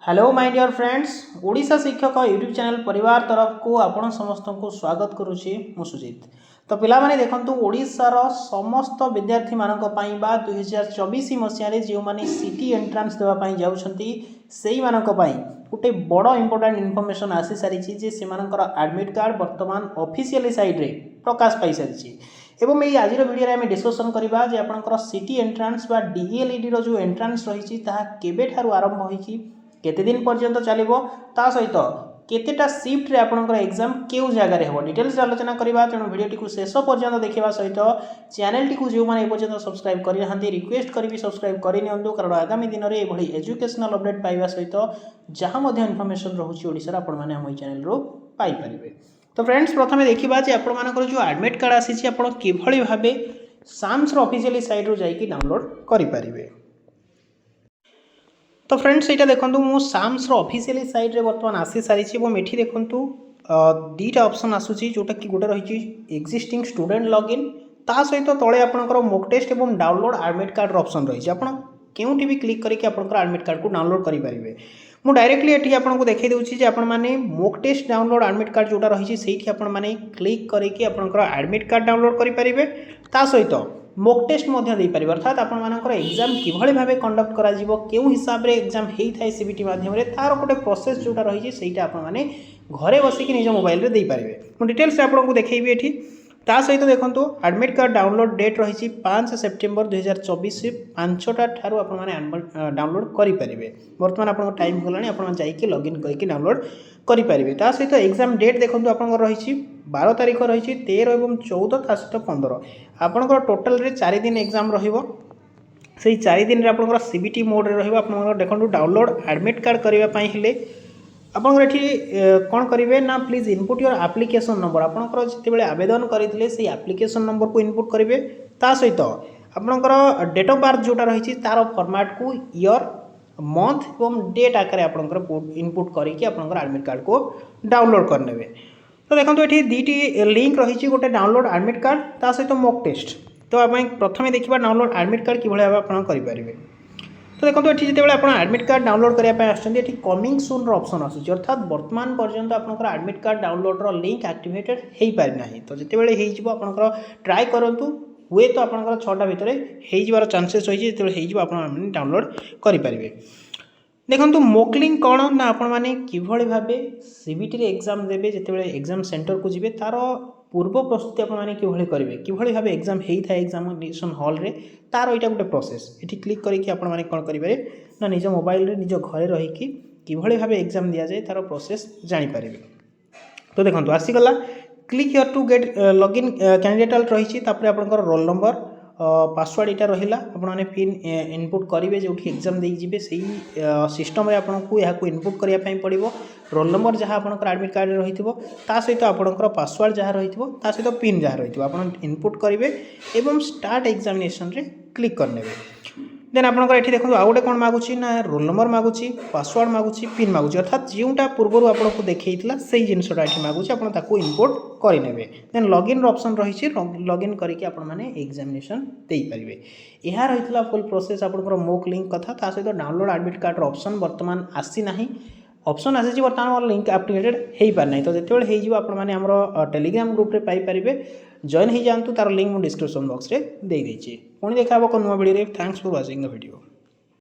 Hello my dear friends Odisha Shikshak YouTube channel परिवार तरफ को आपण समस्त को स्वागत करुच्ची मु सुजित। तो पिला माने देखंतु ओडिशार समस्त विद्यार्थी मानक पई बा 2024 मसिया जो माने सिटी एंट्रांस देवा पई जाउछंती सेही मानक पई गोटे बड़ इंपोर्टेंट इनफॉरमेशन आसी सारी जे से मानकर एडमिट कार्ड वर्तमान ऑफिशियली साइट रे प्रकाश पाई सारी एवं ये आज वीडियो आम डिस्कसन करवा जे आपनकर सिटी एंट्रांस बा डीएलईडी रो जो एंट्रांस रही केबे ठारू आरंभ होईकी केते दिन पर्यंत चलिबो ता सहित केतेटा शिफ्ट रे आपनकर एग्जाम केउ जगह रे हो डिटेल्स आलोचना करबा। तेणु वीडियो को शेष पर्यंत देखा सहित चैनल टी जो मैंने पर्यंत सब्सक्राइब करना रिक्वेस्ट करी सब्सक्राइब करनी कारण आगामी दिन में यह एजुकेशनल अपडेट पाइबा सहित जहाँ इनफॉरमेशन रोचे ओडिशा आपण मैंने हम चैनल रो पाई परिबे। तो फ्रेंड्स प्रथम देखा आपंकर जो एडमिट कार्ड आसी आप किभली भाव साम्स ऑफिशियली साइट रू जाइए डाउनलोड करें। तो फ्रेंड्स यहाँ देखो मु साम्स ऑफिशियली साइट रे वर्तमान आसी सारी ये देखूँ दीटा ऑप्शन आसूची जोटा कि गोटे रही एक्जिस्टिंग स्टूडेंट लॉगिन ता सहित तले आपंकर मॉक टेस्ट और डाउनलोड एडमिट कार्ड ऑप्शन रही है आपड़ी भी क्लिक करके एडमिट कार्ड को डाउनलोड करेंगे। मु डायरेक्टली ये आपको देखई दूसरी जे आपने mock test download admit card जोटा रही है आपने क्लिक करके एडमिट कार्ड डाउनलोड करेंगे ता सहित मॉक टेस्ट दे पारे अर्थात आपर एग्जाम किभली भाव कंडक्ट करा क्यों हिसाब से एग्जाम होता है सीबीटी माध्यम तार गोटे प्रोसेस जोटा रही है आपने घरे बसिक निज मोबाइल रे दे पारे। मु डिटेल्स आपको देखी ये ता सहित देखो एडमिट कार्ड डाउनलोड डेट रही 5 सेप्टेम्बर 2024 5टा ठारू आपने डाउनलोड करेंगे। बर्तमान आप टाइम गलानी आप लॉगिन करके डाउनलोड करेंगे। ता सहित एग्जाम डेट देखो आप रही 12 तारीख रही 13 और 14 ता सहित 15 आपंकर टोटाल रे 4 दिन एग्जाम रही 4 दिन आप सीबीटी मोड रे आप देखो डाउनलोड एडमिट कार्ड करने आपंकर कौन करेंगे ना please input your application number आपंकर जिते आवेदन करते से एप्लिकेशन नंबर को इनपुट करेंगे। ता सहित आपंकर डेट ऑफ बर्थ जोटा रही तार फॉर्मेट को ईयर मंथ और डेट आकार आपंकर इनपुट करके आपंकर एडमिट कार्ड को डाउनलोड करने। तो देखो ये दीटी लिंक रही गोटे डाउनलोड एडमिट कार्ड ता सहित मॉक टेस्ट। तो आप प्रथम देखा डाउनलोड एडमिट कार्ड किभली भाव आप करेंगे। तो देखो ये जिते आप एडमिट कार्ड डाउनलोड करने कमिंग सून ऑप्शन आसूँ अर्थात वर्तमान पर्यंत आपंकर admit card download link activated हो पारि ना। तो जिते आपंकर ट्राए करूँ हुए तो आपंकर 6टा भितर हो चांसेस रही है जो आप डाउनलोड करेंगे। देखो मॉक लिंक कौन ना आपण मैंने किभली भाव सीबीटी रे एग्जाम देवे जिते एग्जाम सेंटर को जी तार पूर्व प्रस्तुति आपने किभली करेंगे किभली भाव एग्जाम होता है एग्जामिनेशन हॉल रे तार यहाँ गोटे प्रोसेस ये क्लिक करके आपने कौन करेंगे ना निज मोबाइल रे निज घरे रहीकि किभली भाव एग्जाम दि जाए तार प्रोसेस जानीपर। तो देखो आसीगला click here to get login candidate रही आपंकर रोल नंबर पासवर्ड यहाँ रहा आपने पिन इनपुट करेंगे जो एग्जाम देजे से सिस्टम आपको यहाँ इनपुट करने पड़ो रोल नंबर जहाँ आप एडमिट कार्ड रही सहित आपंकर पासवर्ड जहाँ रही सहित पिन जहाँ रही आप इनपुट करेंगे और स्टार्ट एग्जामिनेशन रे क्लिक करने। देन आपंकर ये देखो आउ गोटे कौन मागुची ना रोल नंबर मागुची पासवर्ड मागुची पिन मागुची अर्थात जोटा पूर्व आपको देखा से जिनसा ये मागुची आप इनपुट करेंगे। देन लॉगिन ऑप्शन रही लॉगिन करके आपने एग्जामिनेशन दे पारे। यह रही फुल प्रोसेस आपंकर मॉक लिंक कथा सहित डाउनलोड एडमिट कार्ड ऑप्शन वर्तमान आसी ना ऑप्शन आसी बर्तमान लिंक एक्टिवेटेड हो पारना। तो जिते हो टेलीग्राम ग्रुप रे पाइपर जॉइन हो जातु तार लिंक मुझे डिस्क्रिप्शन बॉक्स रे दे देछि। पुणी देखा नुआ video. Thanks for watching the video.